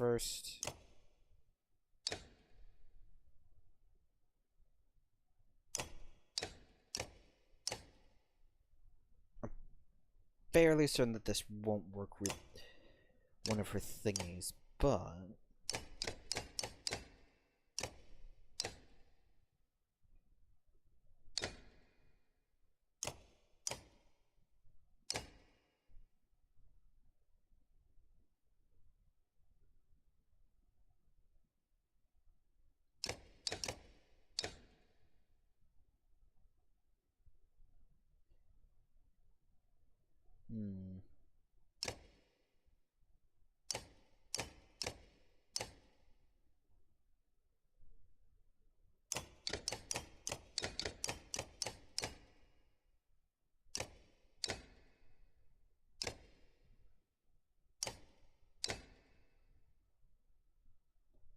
first. I'm fairly certain that this won't work with one of her thingies, but...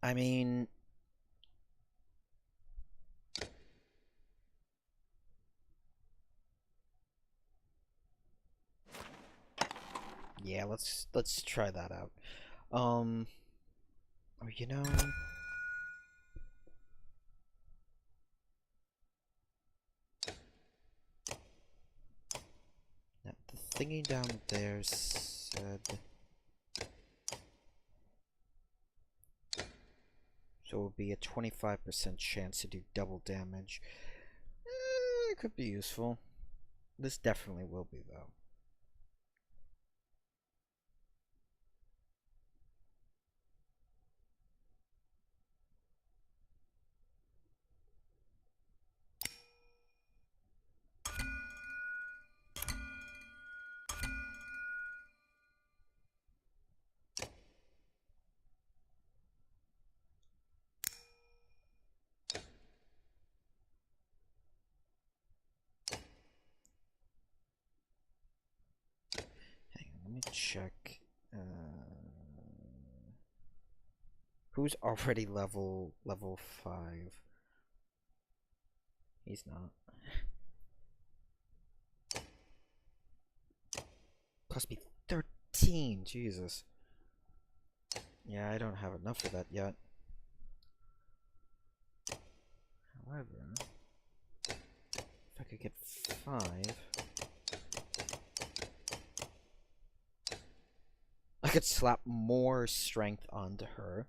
I mean... Yeah, let's try that out. Or you know... Now, the thingy down there said... So it would be a 25% chance to do double damage. It could be useful. This definitely will be, though. Hang on, let me check. Who's already level 5? He's not. Cost me 13, Jesus. Yeah, I don't have enough of that yet. However, if I could get 5, I could slap more strength onto her.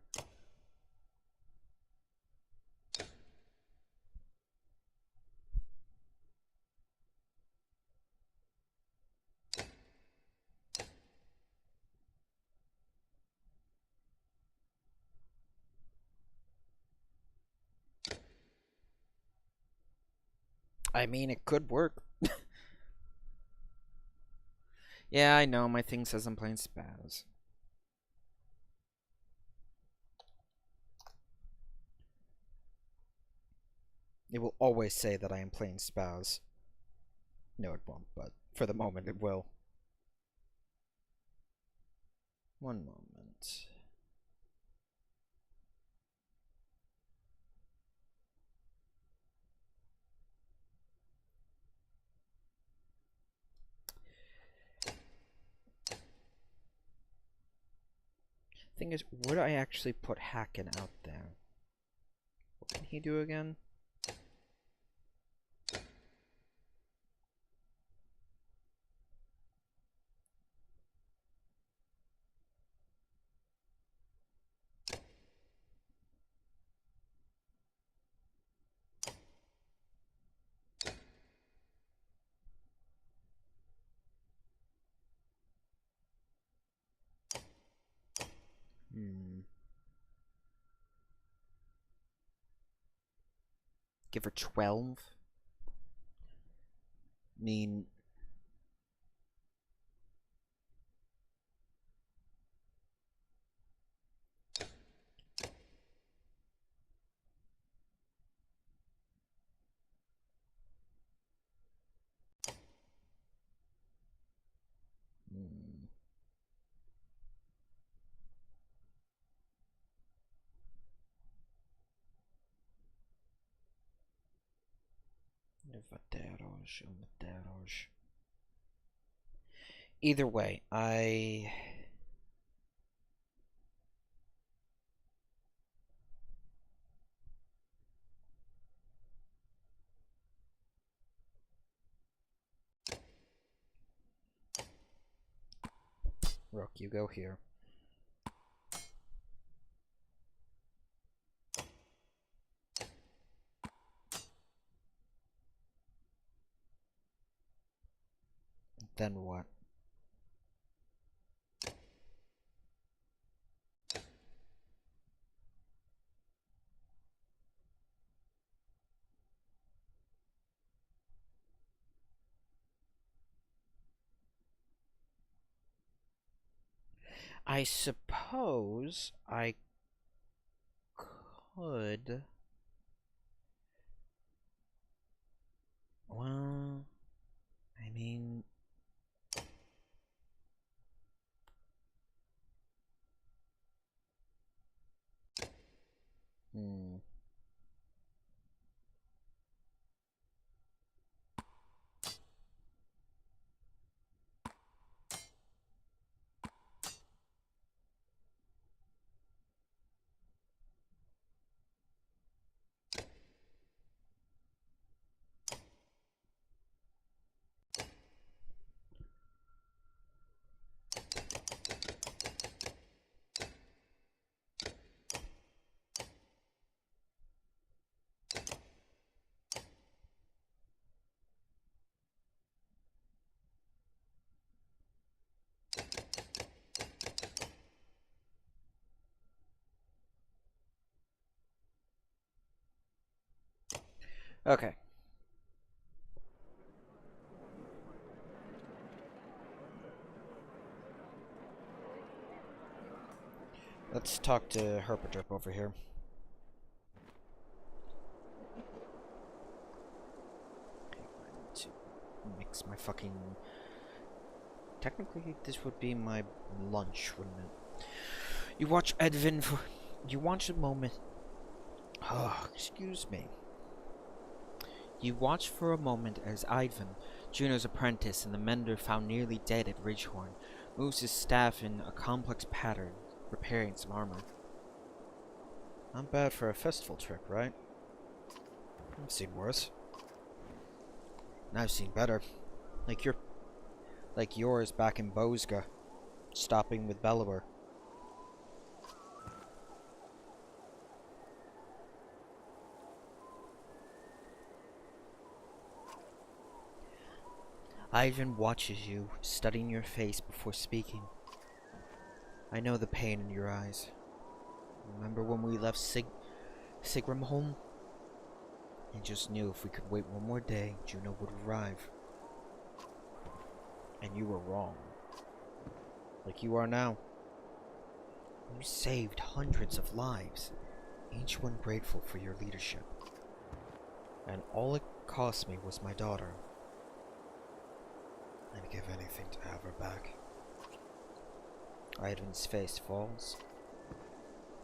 I mean, it could work. Yeah, I know, my thing says I'm playing spaz. It will always say that I am playing spaz. No, it won't, but for the moment it will. One moment. Thing is, would I actually put Hacken out there? What can he do again? Give her 12? I mean... Either way, Rook, you go here. Then what? I suppose I could... Well, I mean... Hmm. Okay. Let's talk to Herpaderp over here. To mix my fucking... Technically, this would be my lunch, wouldn't it? You watch Edvin for... You watch a moment... Oh, excuse me. You watch for a moment as Idvin, Juno's apprentice and the mender found nearly dead at Ridgehorn, moves his staff in a complex pattern, repairing some armor. Not bad for a festival trick, right? I've seen worse. And I've seen better. Like yours back in Bozga, stopping with Bellower. Ivan watches you, studying your face before speaking. I know the pain in your eyes. Remember when we left Sigram home? I just knew if we could wait one more day, Juno would arrive. And you were wrong. Like you are now. You saved hundreds of lives, each one grateful for your leadership. And all it cost me was my daughter. I'd give anything to have her back. Ivan's face falls.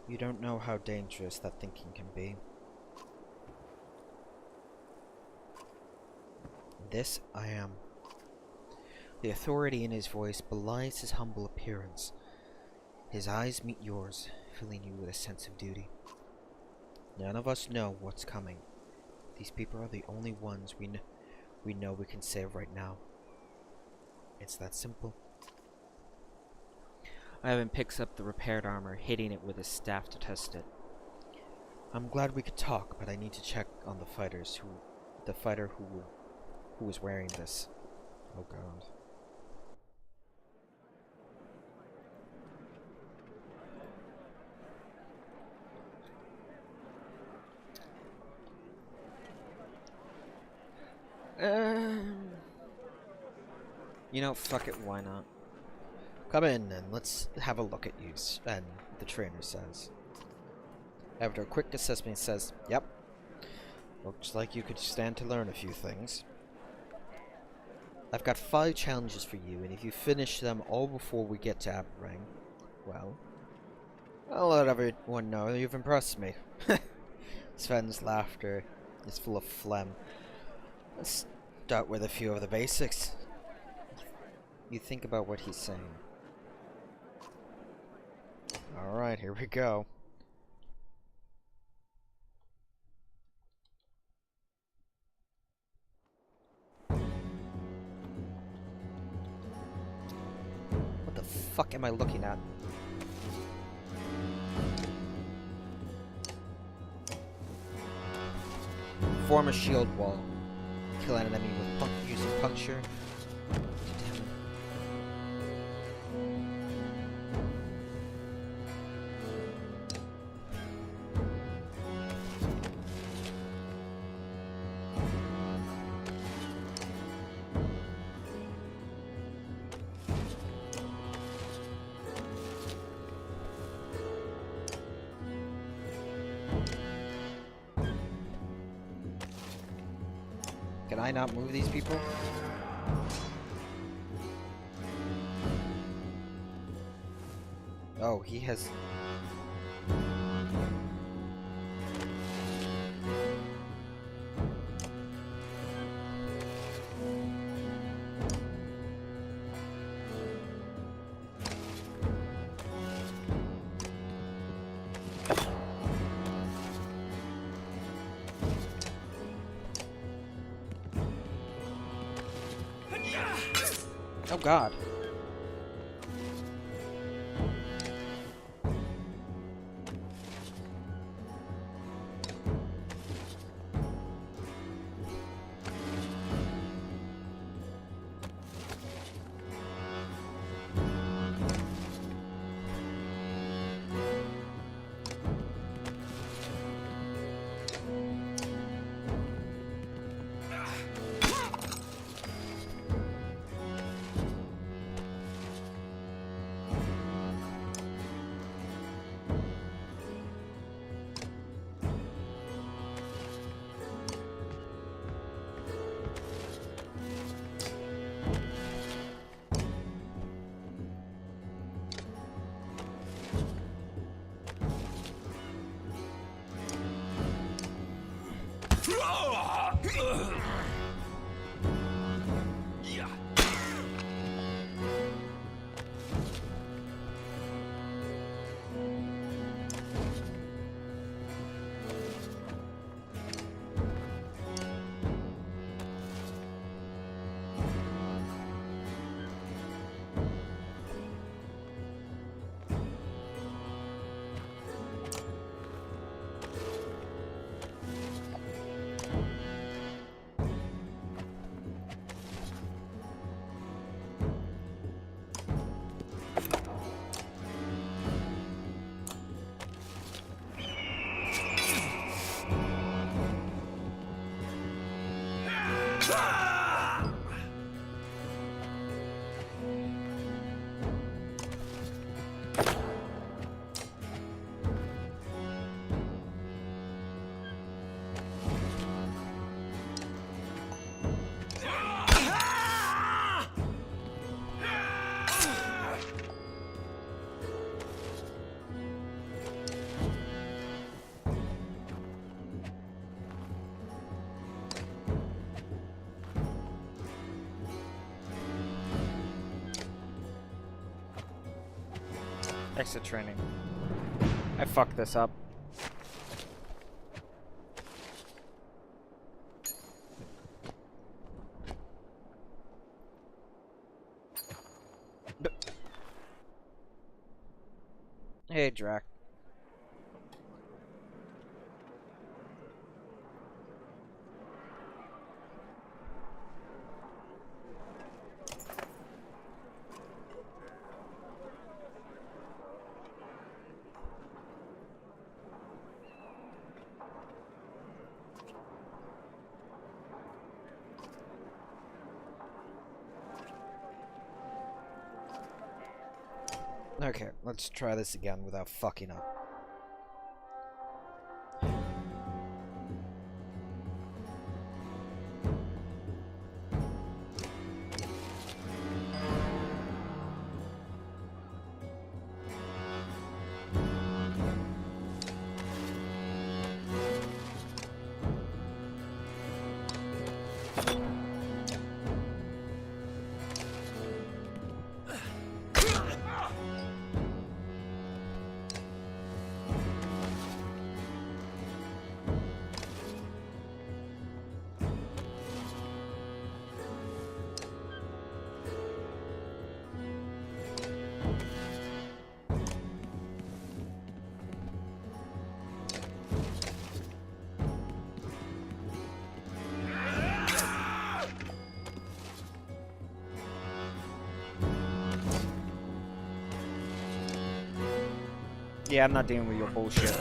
You don't know how dangerous that thinking can be. This I am. The authority in his voice belies his humble appearance. His eyes meet yours, filling you with a sense of duty. None of us know what's coming. These people are the only ones we know we can save right now. It's that simple. Ivan picks up the repaired armor, hitting it with his staff to test it. I'm glad we could talk, but I need to check on the fighter who was wearing this. Oh god. You know, fuck it, why not? Come in and let's have a look at you, and the trainer says. After a quick assessment, he says, yep. Looks like you could stand to learn a few things. I've got 5 challenges for you, and if you finish them all before we get to Aberrang, well, I'll let everyone know you've impressed me. Sven's laughter is full of phlegm. Let's start with a few of the basics. You think about what he's saying. Alright, here we go. What the fuck? fuck am I looking at? Form a shield wall. Kill an enemy with using puncture. Damn it. Can I not move these people? Oh, he has... Oh god. Exit training. I fucked this up. Hey, Drac. Okay, let's try this again without fucking up. Yeah, I'm not dealing with your bullshit.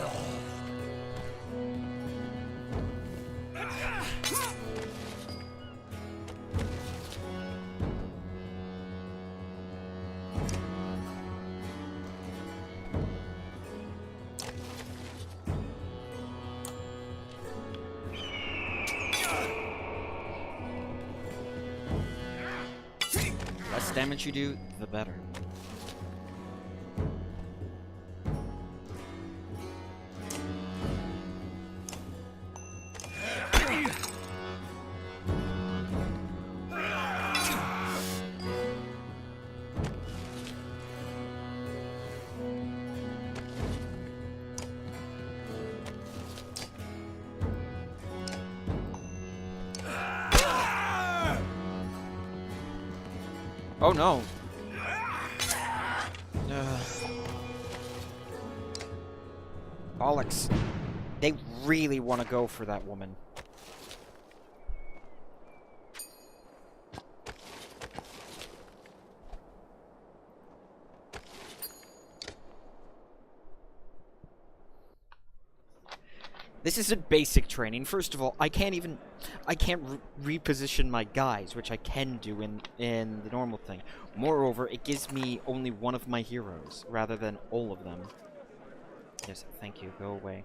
Less damage you do, the better. Oh no! Bollocks. They really want to go for that woman. This isn't basic training. First of all, I can't reposition my guys, which I can do in the normal thing. Moreover, it gives me only one of my heroes, rather than all of them. Yes, thank you. Go away.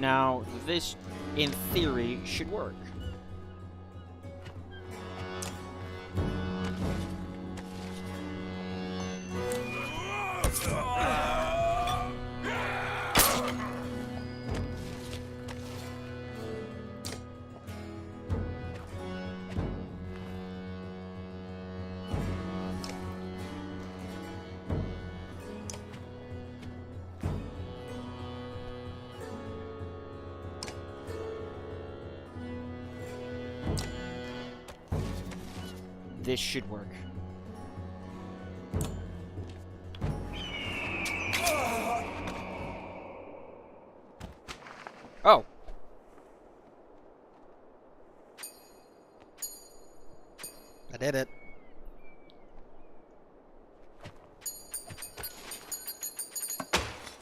Now, this, in theory, should work. This should work. Oh. I did it.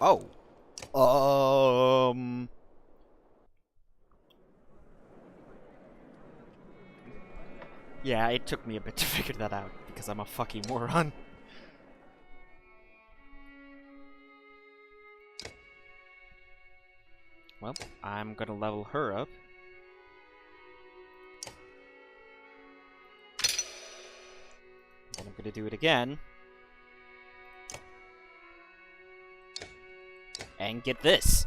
Oh. Yeah, it took me a bit to figure that out, because I'm a fucking moron. Well, I'm gonna level her up. And I'm gonna do it again. And get this!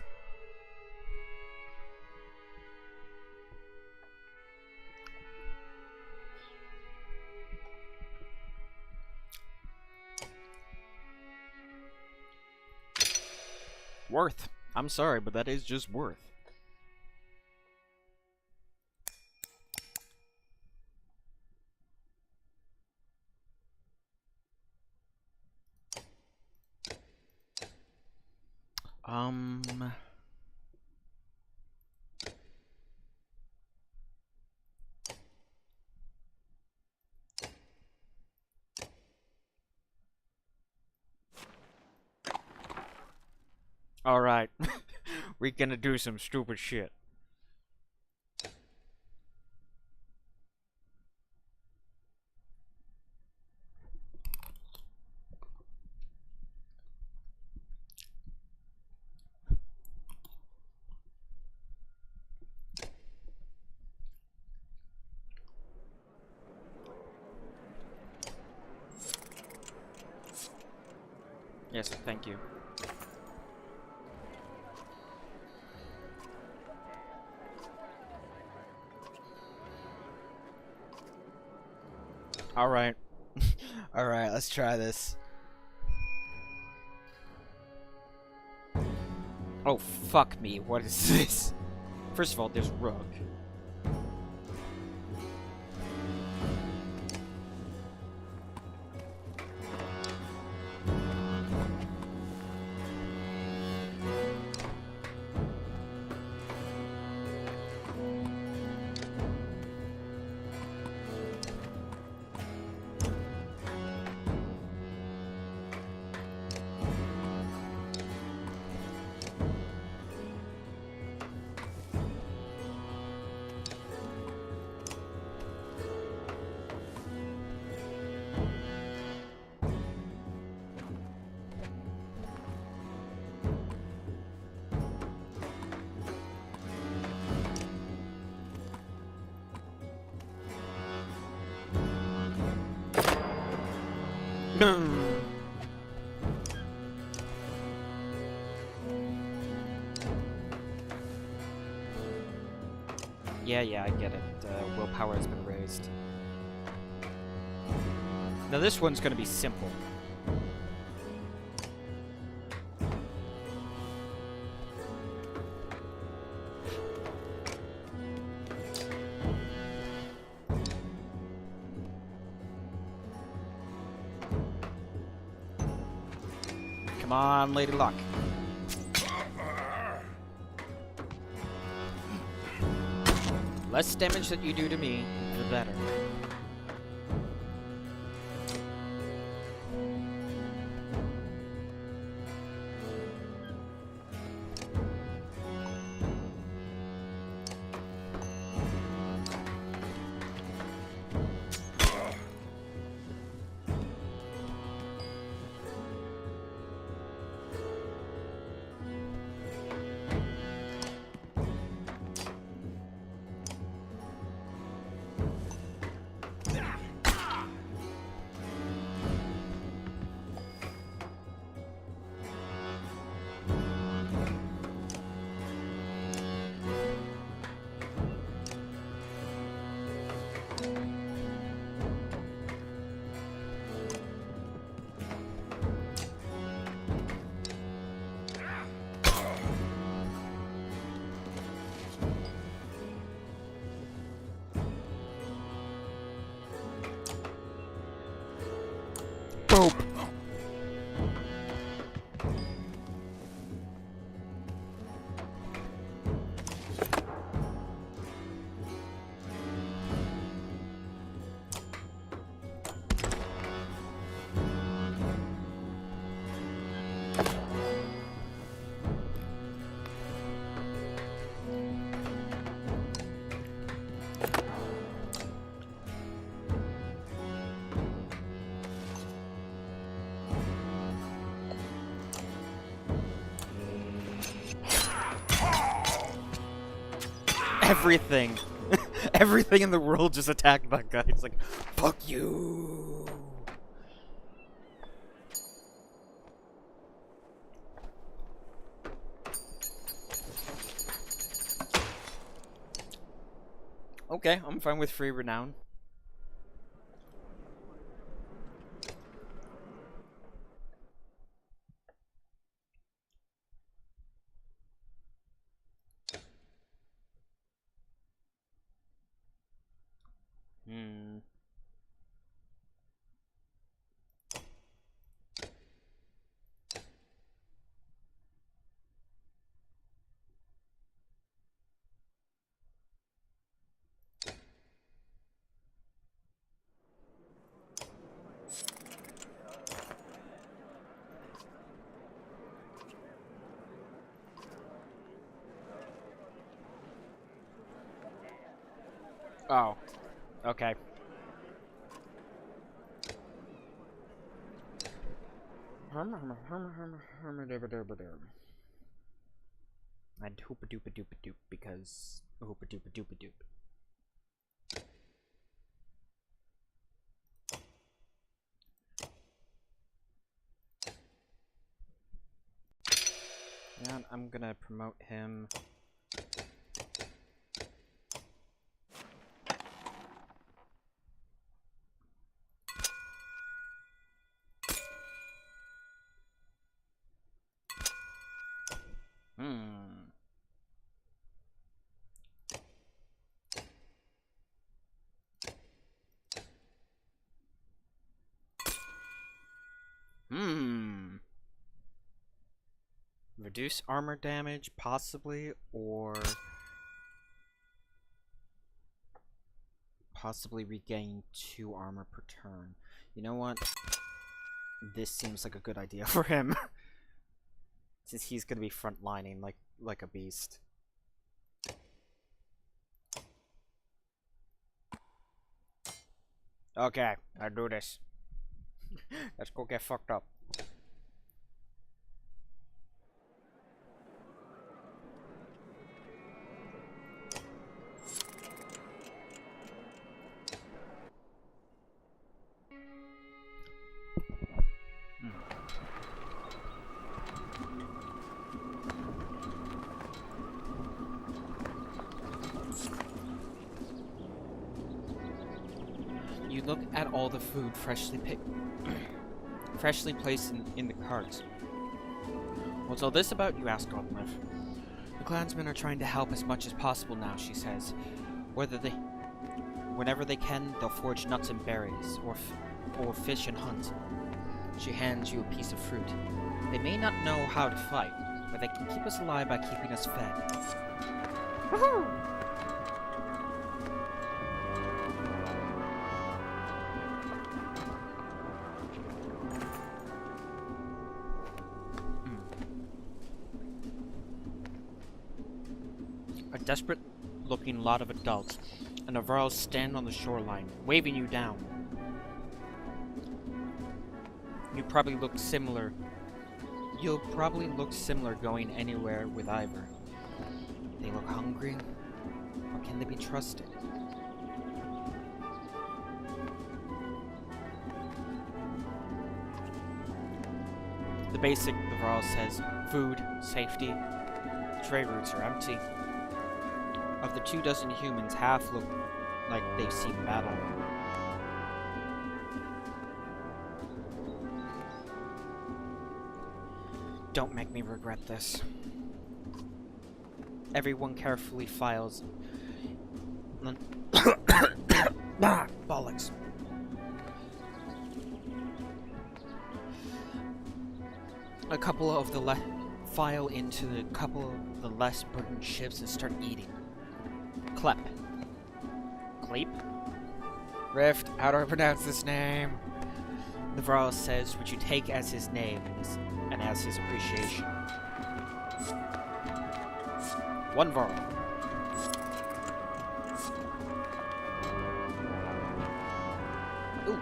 Worth. I'm sorry, but that is just worth. Alright. We're gonna do some stupid shit. Yes, thank you. Alright. Alright, let's try this. Oh, fuck me. What is this? First of all, there's Rook. Yeah, I get it. Willpower has been raised. Now this one's gonna be simple. Come on, Lady Luck. Less damage that you do to me, the better. Boop. Everything. Everything in the world just attacked that guy. It's like, fuck you. Okay, I'm fine with free renown. Hmm. Oh. Okay. I'd hoopa doopa doopa doop because hoopa doopa doopa doop. And I'm gonna promote him. Hmm. Hmm. Reduce armor damage, possibly, or possibly regain 2 armor per turn. You know what? This seems like a good idea for him. Since he's gonna be frontlining like a beast. Okay, I do this. Let's go get fucked up. You look at all the food freshly placed in the carts. What's all this about, you ask Godliff. The clansmen are trying to help as much as possible now, she says. Whenever they can, they'll forage nuts and berries, or fish and hunt. She hands you a piece of fruit. They may not know how to fight, but they can keep us alive by keeping us fed. Woohoo! A desperate-looking lot of adults and Navarros stand on the shoreline, waving you down. You'll probably look similar going anywhere with Ivor. They look hungry, or can they be trusted? The basic Navarro says, food, safety, trade routes are empty. Of the 24 humans, half look like they've seen battle. Don't make me regret this. Everyone carefully files... bollocks. A couple of the file into the couple of the less burdened ships and start eating. Clep. Cleep? Rift, how do I pronounce this name? The Varl says, which you take as his name and as his appreciation. One Varl. Ooh.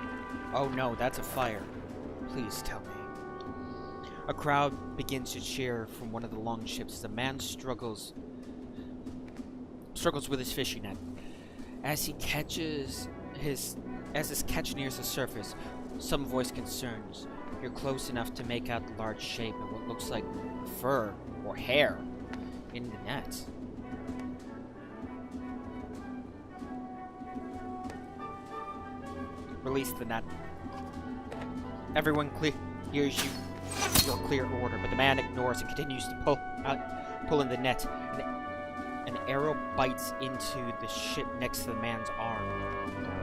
Oh no, that's a fire. Please tell me. A crowd begins to cheer from one of the longships as a man struggles with his fishing net. As his catch nears the surface, some voice concerns. You're close enough to make out the large shape of what looks like fur or hair in the net. Release the net. Everyone hears your clear order, but the man ignores and continues to pull in the net. An arrow bites into the ship next to the man's arm.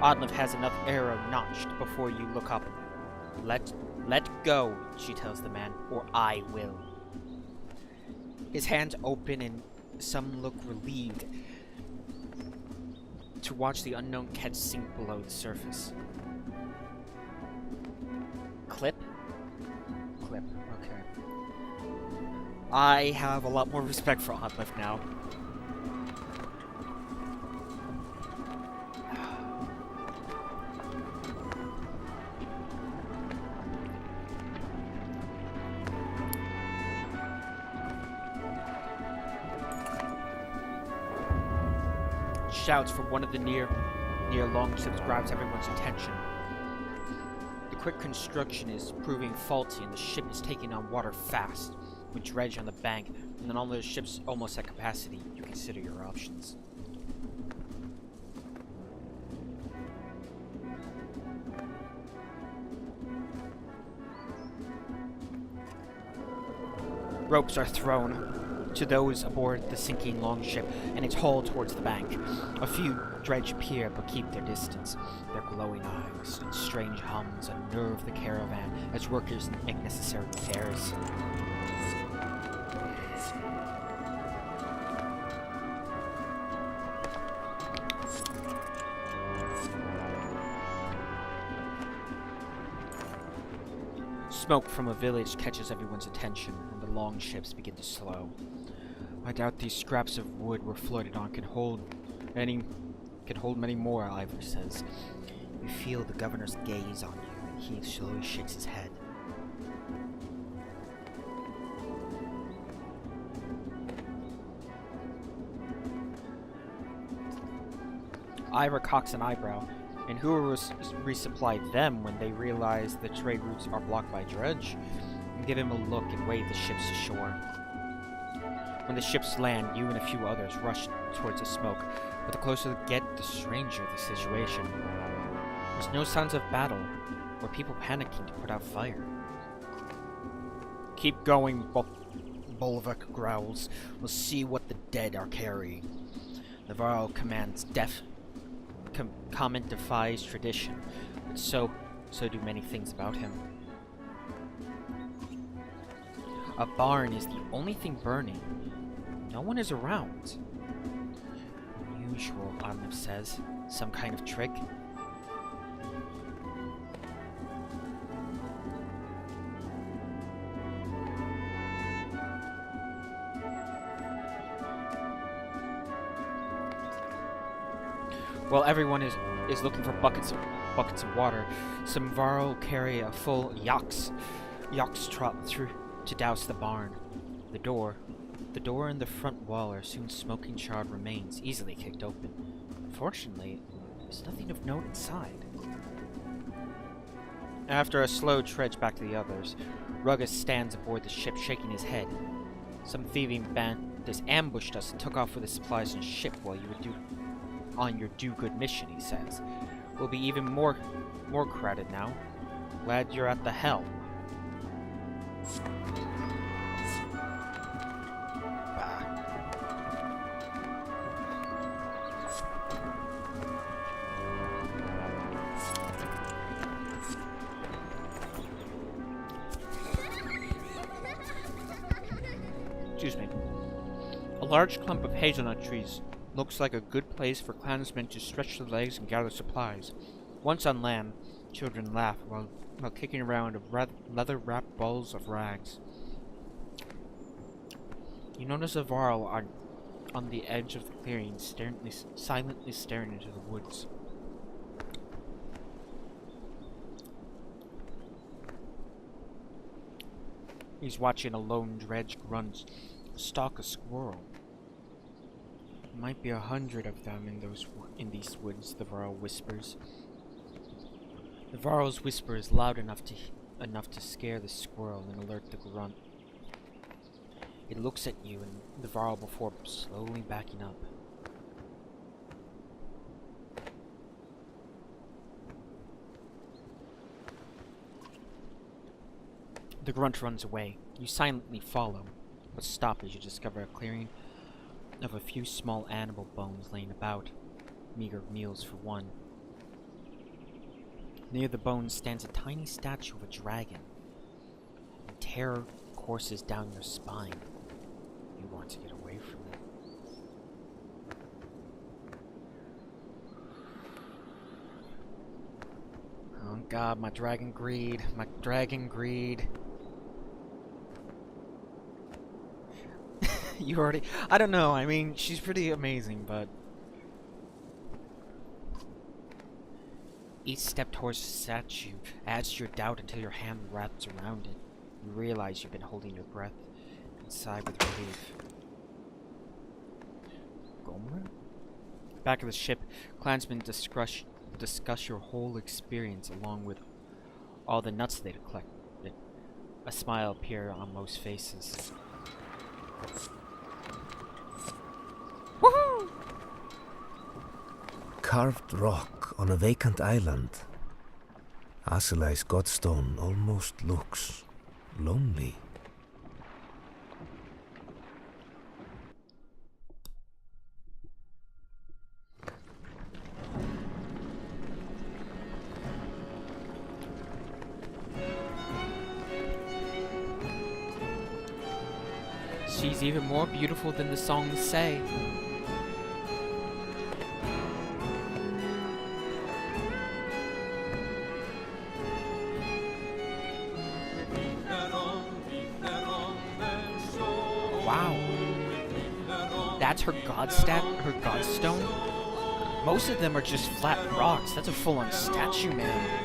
Odliv has another arrow notched before you look up. Let go, she tells the man, or I will. His hands open and some look relieved to watch the unknown catch sink below the surface. Clip? Clip, okay. I have a lot more respect for Odliv now. Shouts from one of the near longships grabs everyone's attention. The quick construction is proving faulty and the ship is taking on water fast. With dredge on the bank and then all the ships almost at capacity, you consider your options. Ropes are thrown to those aboard the sinking longship, and it's hauled towards the bank. A few dredge appear, but keep their distance. Their glowing eyes and strange hums unnerve the caravan as workers make necessary repairs. Smoke from a village catches everyone's attention, and the longships begin to slow. I doubt these scraps of wood we're floated on can hold many more, Ivor says. You feel the governor's gaze on you, and he slowly shakes his head. Ivor cocks an eyebrow, and who will resupply them when they realize the trade routes are blocked by dredge? Give him a look and wave the ships ashore. When the ships land, you and a few others rush towards the smoke, but the closer they get, the stranger the situation. There's no signs of battle, or people panicking to put out fire. Keep going, Bolvik growls. We'll see what the dead are carrying. Navarro commands comment defies tradition, but so do many things about him. A barn is the only thing burning. No one is around. Unusual, Odliv says. Some kind of trick. While everyone is looking for buckets of water, some Varro carry a full yaks trot through to douse the barn. The door and the front wall are soon smoking charred remains, easily kicked open. Fortunately, there's nothing of note inside. After a slow trudge back to the others, Ruggis stands aboard the ship, shaking his head. Some thieving bandits ambushed us and took off with the supplies and ship while you were on your do-good mission, he says. We'll be even more crowded now. Glad you're at the helm. Excuse me. A large clump of hazelnut trees looks like a good place for clansmen to stretch their legs and gather supplies. Once on land, children laugh while kicking around leather-wrapped balls of rags. You notice a varl on the edge of the clearing, silently staring into the woods. He's watching a lone dredge grunt stalk a squirrel. Might be 100 of them in these woods, the varl whispers. The varl's whisper is loud enough to scare the squirrel and alert the grunt. It looks at you and the varl before slowly backing up. The grunt runs away. You silently follow, but stop as you discover a clearing of a few small animal bones laying about, meager meals for one. Near the bones stands a tiny statue of a dragon, and terror courses down your spine. You want to get away from it. Oh god, my dragon greed, my dragon greed. You already... I don't know, I mean, she's pretty amazing, but... Each step towards the statue adds to your doubt until your hand wraps around it. You realize you've been holding your breath and sigh with relief. Gomer? Back of the ship, clansmen discuss your whole experience along with all the nuts they'd collected. A smile appeared on most faces. Woohoo! Carved rock on a vacant island. Aselai's godstone almost looks lonely. She's even more beautiful than the songs say. Wow. That's her godstone? Most of them are just flat rocks. That's a full-on statue, man.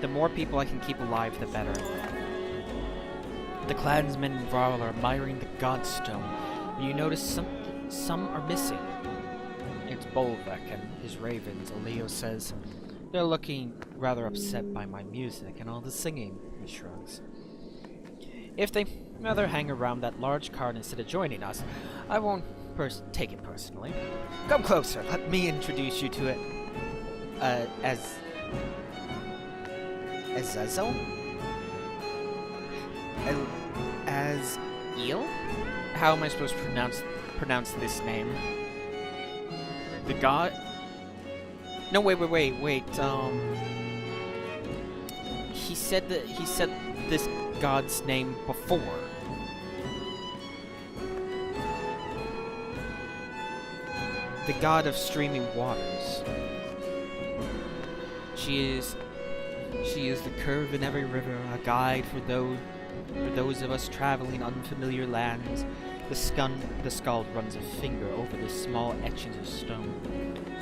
The more people I can keep alive, the better. The clansmen and varl are admiring the godstone, and you notice some are missing. It's Bolvek and his ravens. Leo says they're looking rather upset by my music and all the singing. He shrugs. If they rather hang around that large cart instead of joining us, I won't take it personally. Come closer. Let me introduce you to it. Azazel? As Eel? How am I supposed to pronounce this name? The god? No, wait. He said this god's name before. The god of streaming waters. She is the curve in every river, a guide for those of us traveling unfamiliar lands. The skald runs a finger over the small etchings of stone.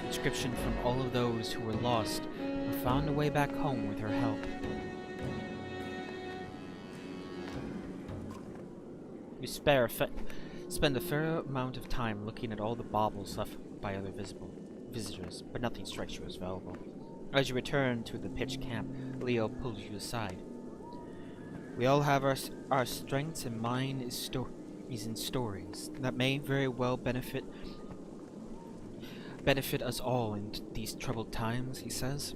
Inscription from all of those who were lost and found a way back home with her help. We spend a fair amount of time looking at all the baubles left by other visitors, but nothing strikes you as valuable. As you return to the pitched camp, Leo pulls you aside. We all have our strengths, and mine is in stories that may very well benefit us all in these troubled times, he says.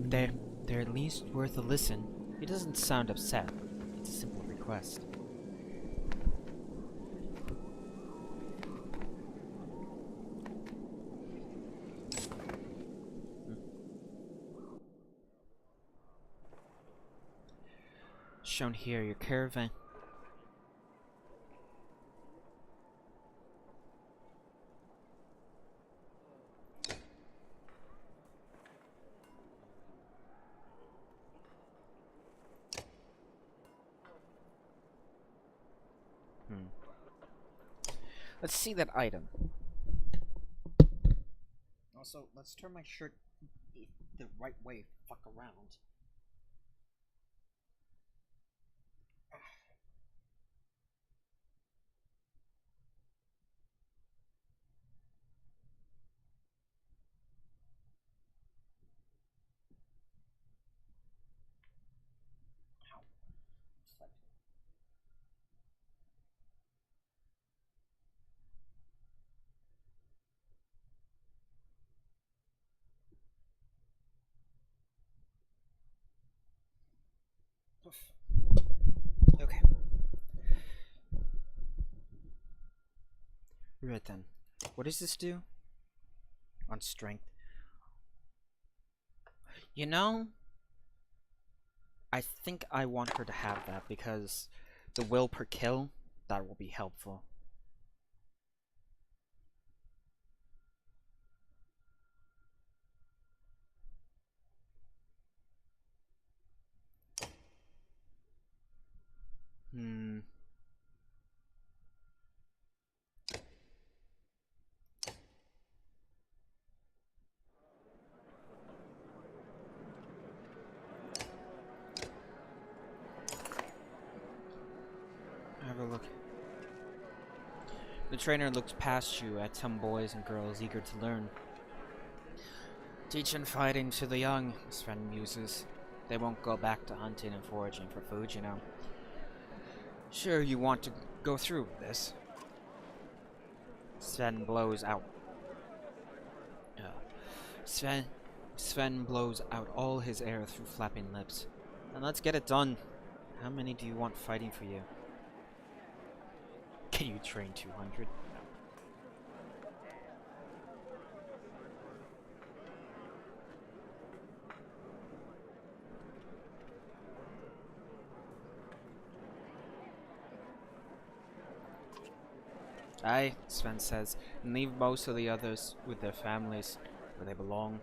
They're at least worth a listen. He doesn't sound upset. It's a simple request. Shown here, your caravan. Let's see that item. Also, let's turn my shirt the right way. Fuck around. Okay. Right then. What does this do? On strength. You know, I think I want her to have that because the will per kill, that will be helpful. Have a look. The trainer looks past you at some boys and girls eager to learn. Teaching fighting to the young, Sven muses. They won't go back to hunting and foraging for food, you know. Sure, you want to go through with this. Sven blows out. Sven blows out all his air through flapping lips. And let's get it done. How many do you want fighting for you? Can you train 200? Aye, Sven says, and leave most of the others with their families where they belong.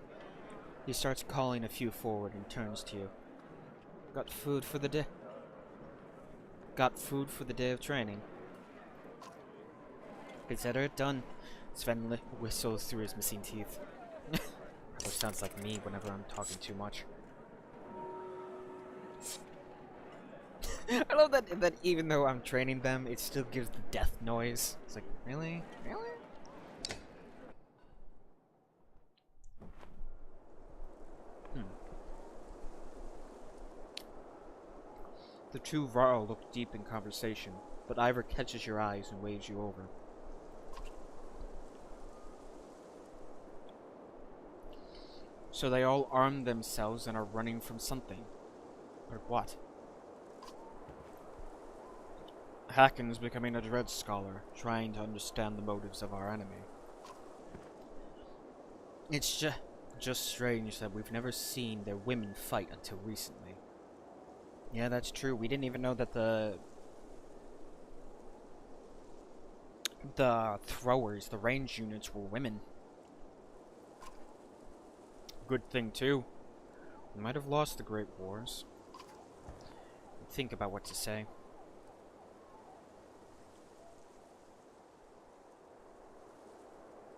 He starts calling a few forward and turns to you. Got food for the day? Got food for the day of training? Consider it done. Sven whistles through his missing teeth. Which sounds like me whenever I'm talking too much. I love that even though I'm training them, it still gives the death noise. It's like, really? Really? The two Varl look deep in conversation, but Ivor catches your eyes and waves you over. So they all armed themselves and are running from something. Or what? Hakon's becoming a dread scholar, trying to understand the motives of our enemy. It's just strange that we've never seen their women fight until recently. Yeah, that's true. We didn't even know that the throwers, the range units, were women. Good thing, too. We might have lost the Great Wars. Think about what to say.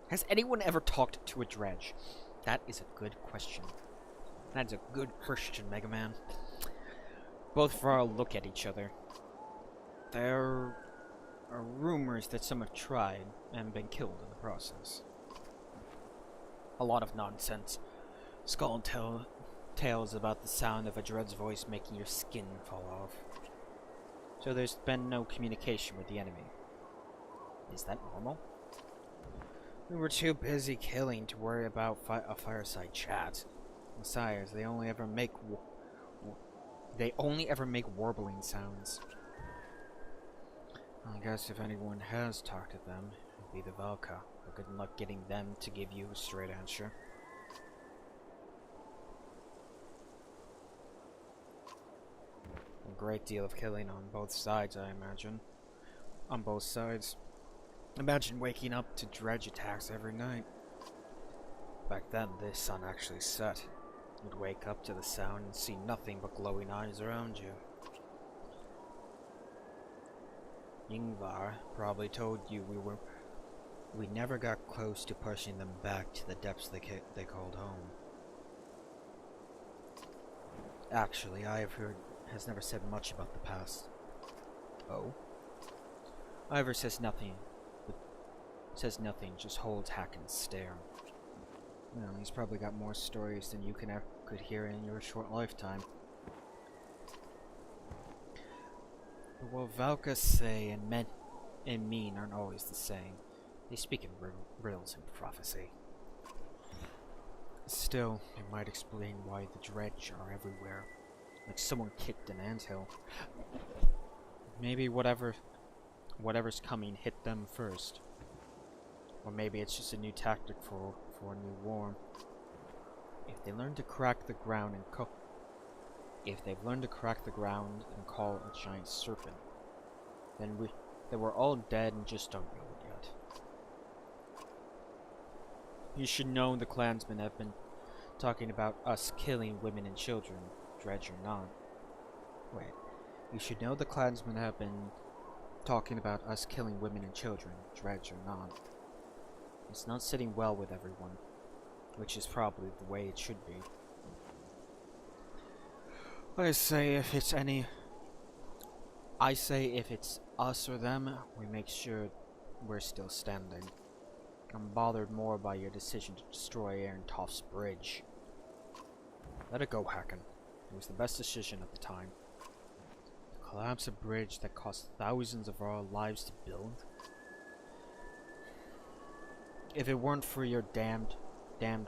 Has anyone ever talked to a dredge? That is a good question. That's a good question, Mega Man. Both Varl look at each other. There are rumors that some have tried and been killed in the process. A lot of nonsense. Skull and tales about the sound of a dread's voice making your skin fall off. So there's been no communication with the enemy. Is that normal? We were too busy killing to worry about a fireside chat. Besides, they only ever make warbling sounds. I guess if anyone has talked to them, it'd be the Valka. But good luck getting them to give you a straight answer. great deal of killing on both sides, I imagine. On both sides. Imagine waking up to dredge attacks every night. Back then, the sun actually set. You'd wake up to the sound and see nothing but glowing eyes around you. Ingvar probably told you we never got close to pushing them back to the depths they called home. Actually, I have heard has never said much about the past. Oh? Ivor says nothing. Just holds Hack and stare. Well, he's probably got more stories than you could hear in your short lifetime. But what Valka say and mean aren't always the same. They speak in riddles and prophecy. Still, it might explain why the dredge are everywhere. Like someone kicked an anthill. Maybe whatever's coming hit them first. Or maybe it's just a new tactic for a new war. If they learn to crack the ground and call a giant serpent, then we're all dead and just don't know it yet. You should know the clansmen have been talking about us killing women and children, dredge or not. Wait. You should know the clansmen have been talking about us killing women and children, dredge or not. It's not sitting well with everyone, which is probably the way it should be. I say if it's us or them, we make sure we're still standing. I'm bothered more by your decision to destroy Aaron Toft's bridge. Let it go, Hacken. It was the best decision at the time. To collapse a bridge that cost thousands of our lives to build? If it weren't for your damned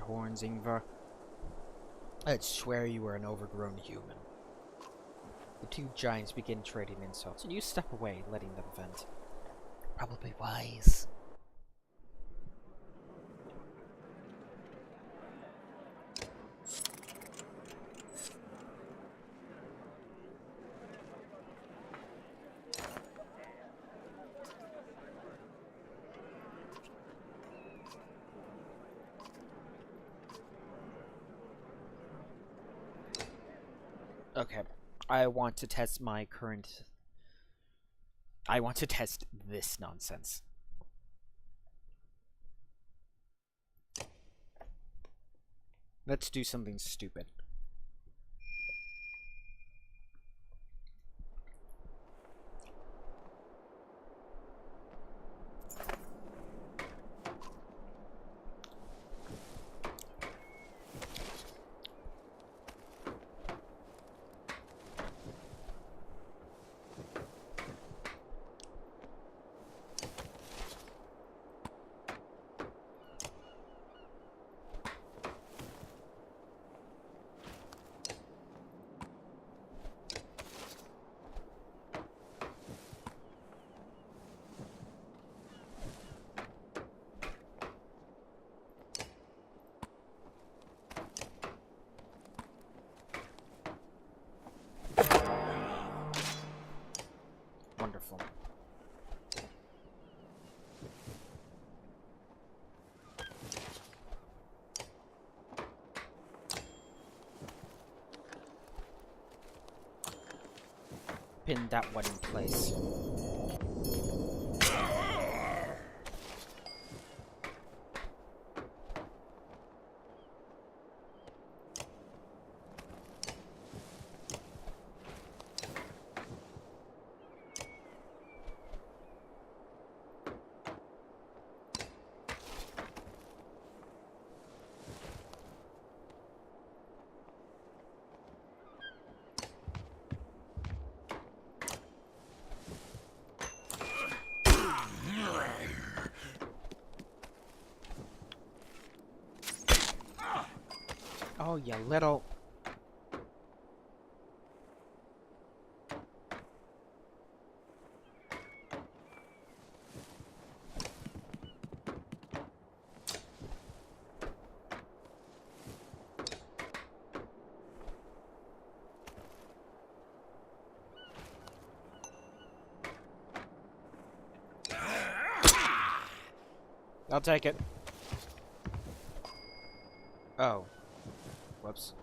horns, Ingvar, I'd swear you were an overgrown human. The two giants begin trading insults, and you step away, letting them vent. Probably wise. Okay, I want to test this nonsense. Let's do something stupid. Wonderful. Pin that one in place. Oh, you little... I'll take it. Oh. Whoops.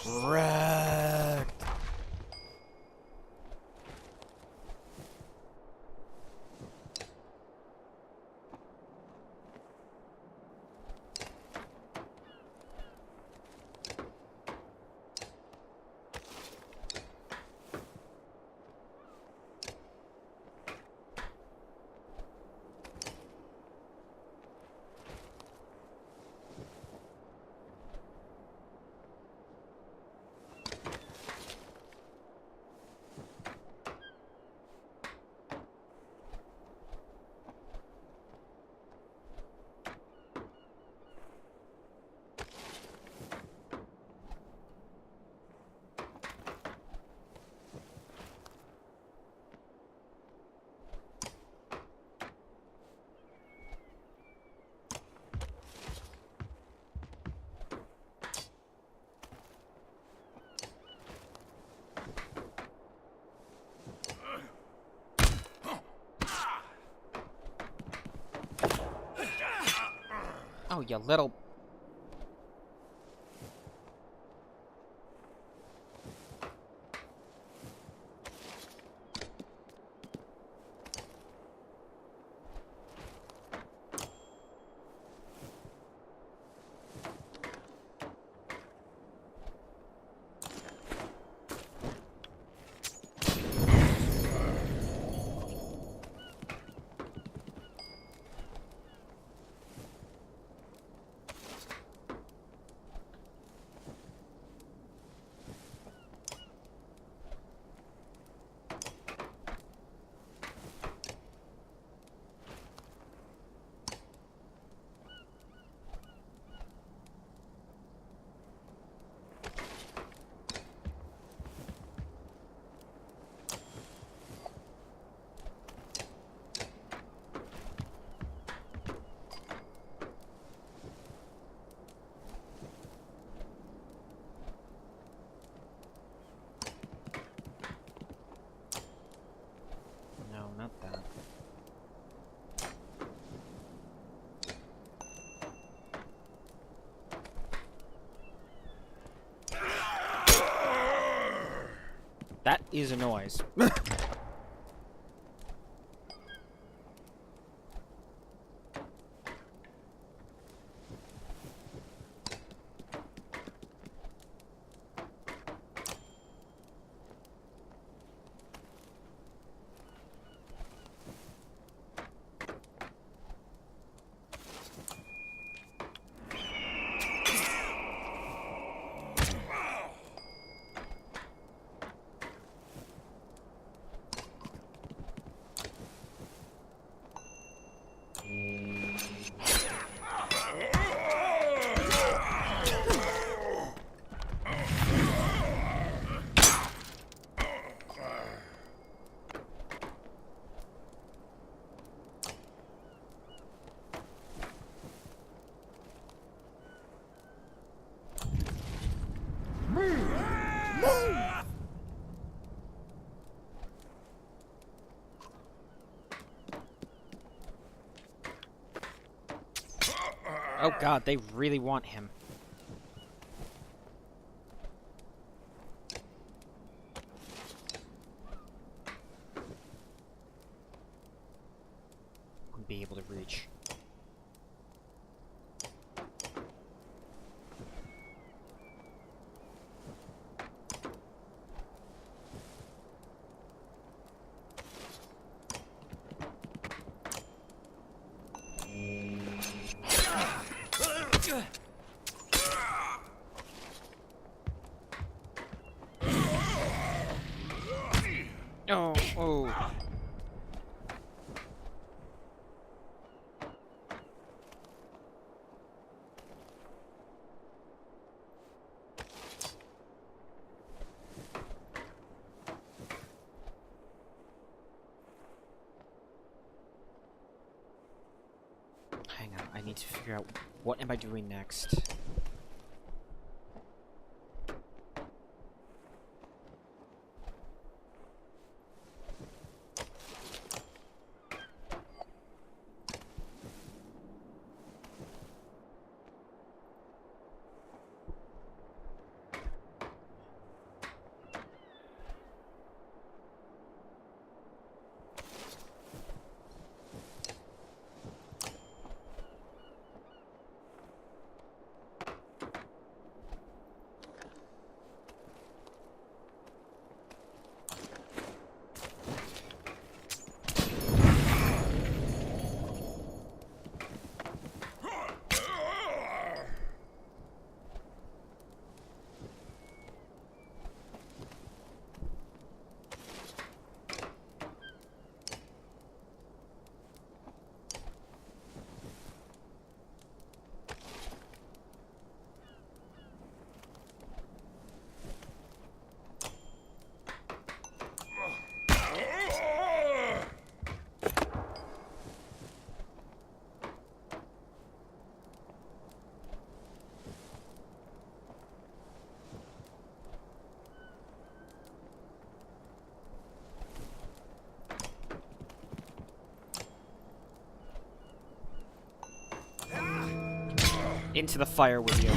Wrecked. Oh, you little... No, not that. That is a noise. Oh god, they really want him. Wouldn't be able to reach. Hang on, I need to figure out what am I doing next. Into the fire with you.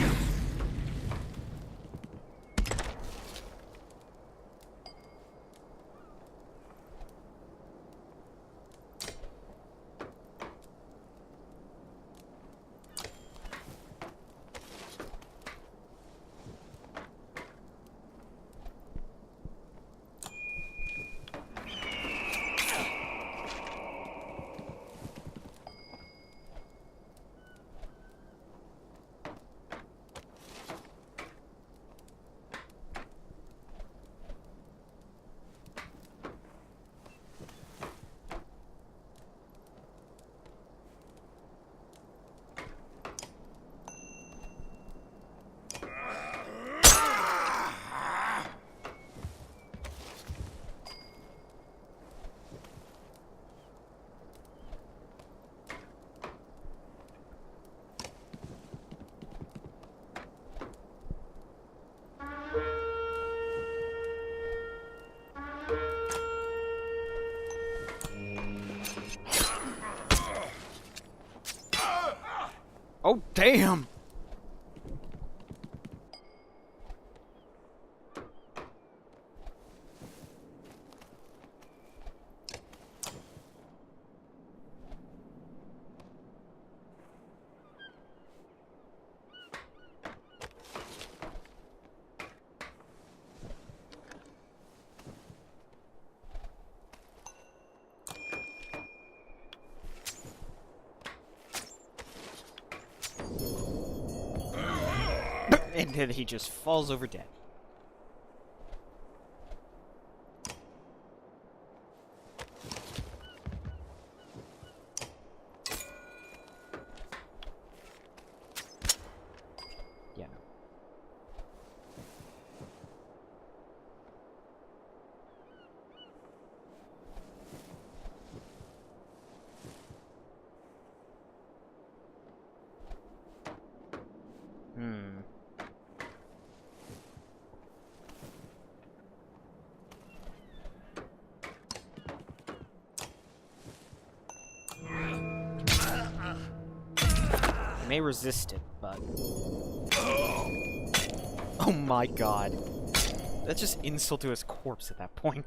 Oh, damn! And then he just falls over dead. Yeah. Hmm. I may resist it, but... Oh my god. That's just insult to his corpse at that point.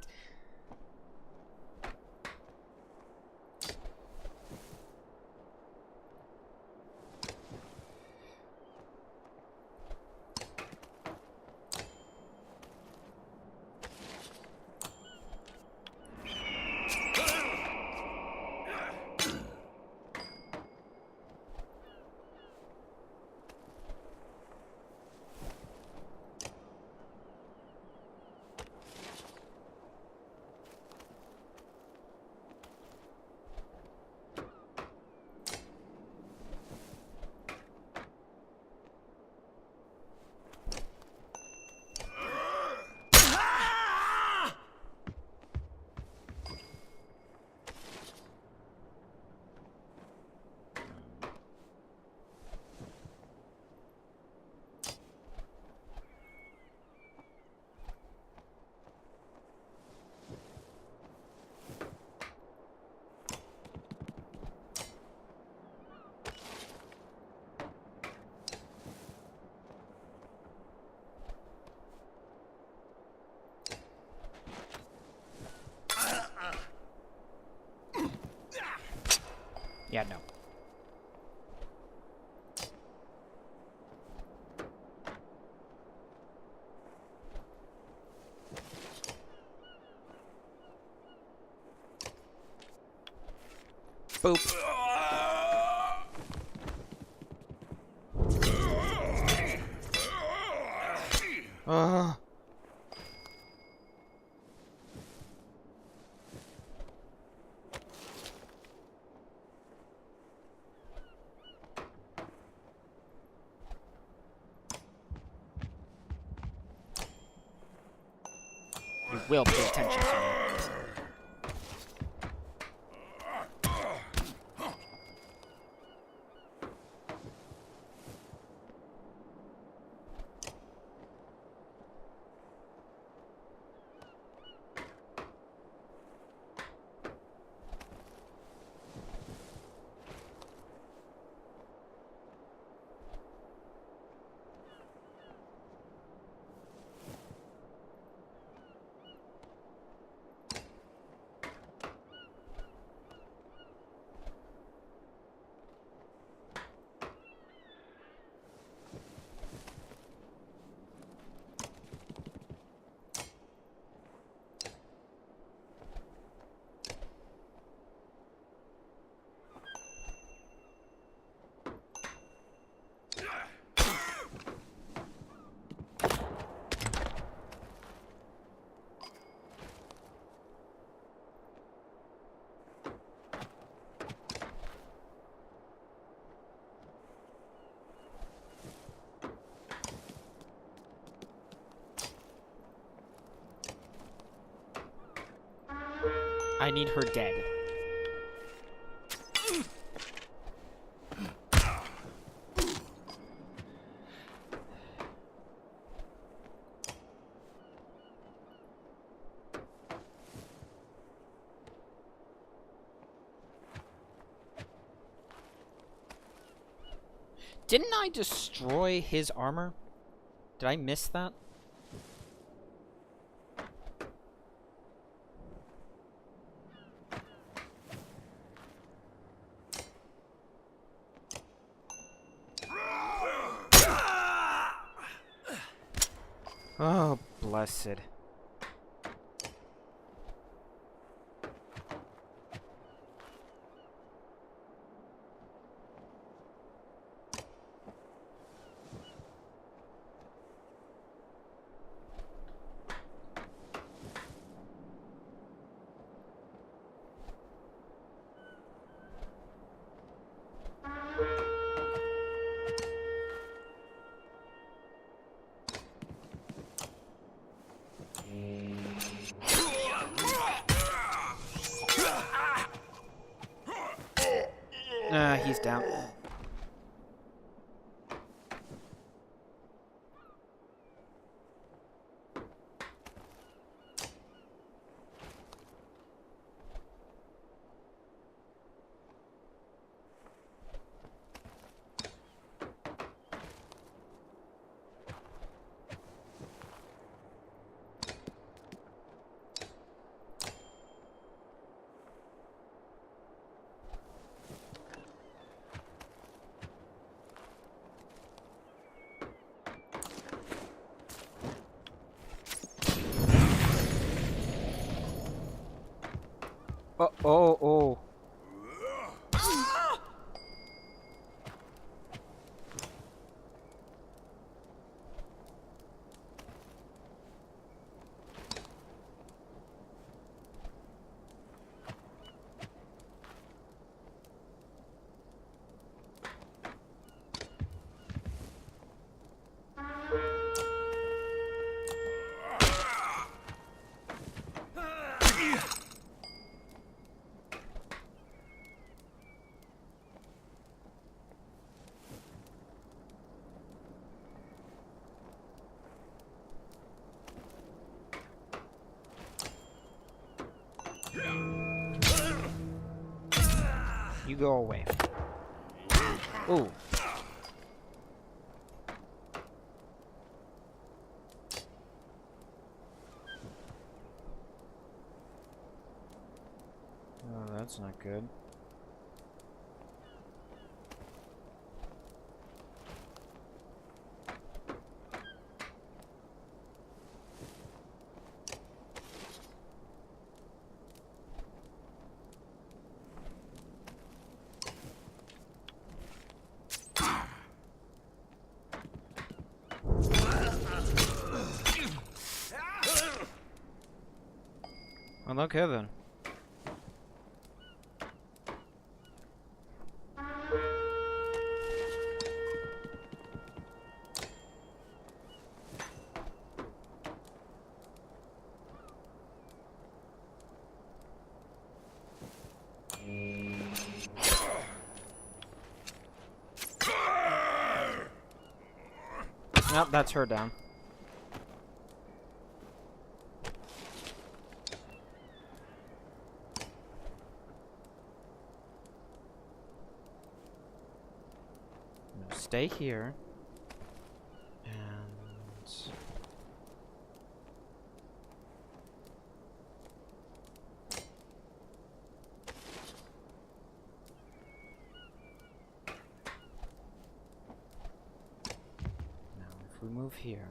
Yeah, no. Boop. You will pay attention to me. I need her dead. Didn't I destroy his armor? Did I miss that? Oh, blessed. He's down. Oh. You go away. Ooh. Oh, that's not good. Well, okay then. Nope, that's her down. No, stay here. And... now, if we move here...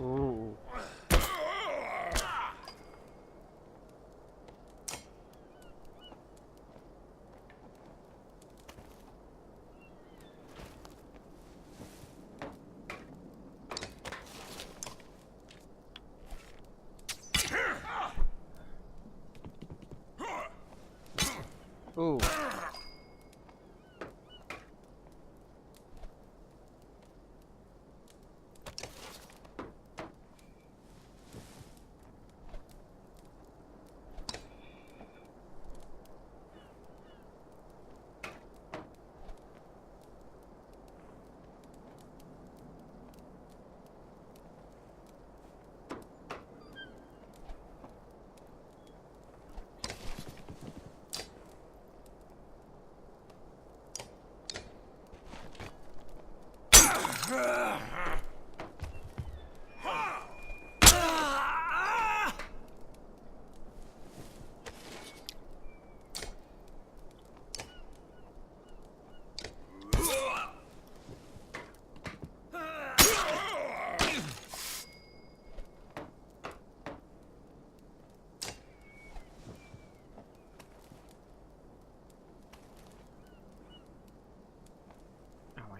Ooh. Ooh.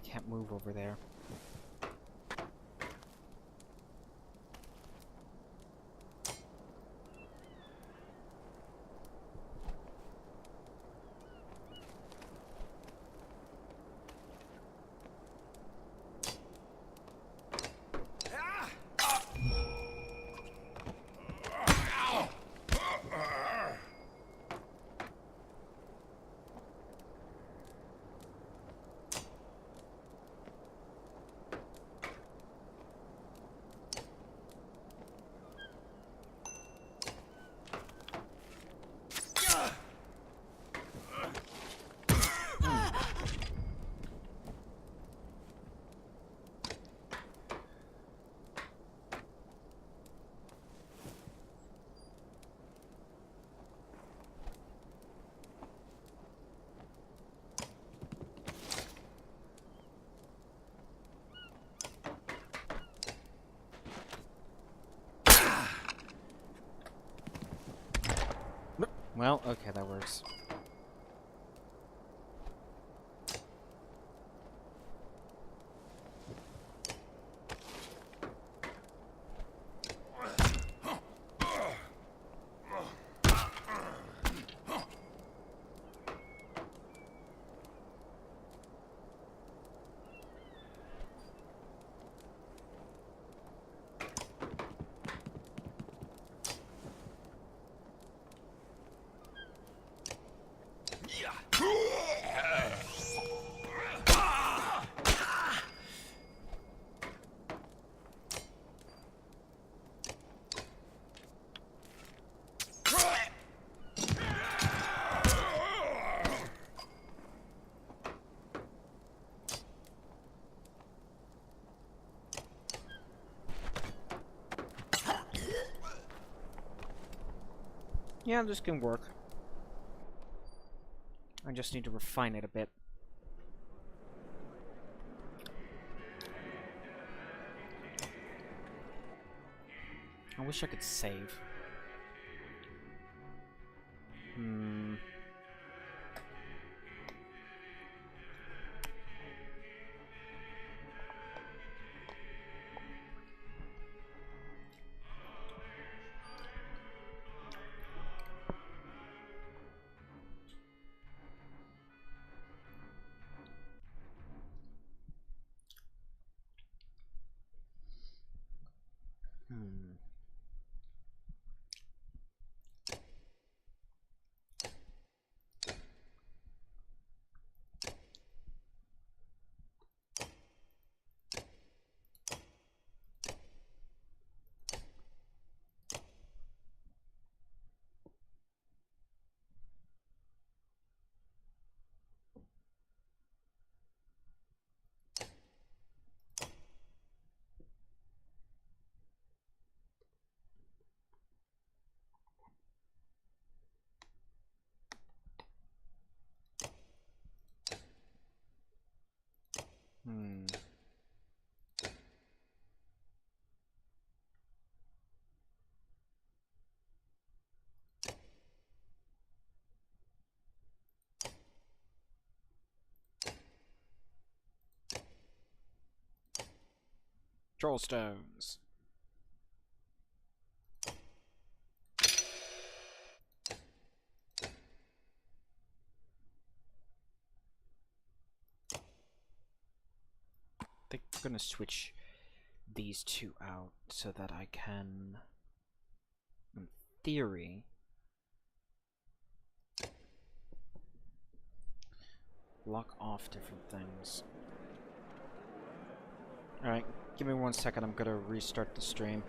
Can't move over there. Well, okay, that works. Yeah, this can work. I just need to refine it a bit. I wish I could save. Hmm. Hmm. Hmm. Troll stones. I think I'm gonna switch these two out so that I can, in theory, lock off different things. Alright, give me 1 second, I'm gonna restart the stream.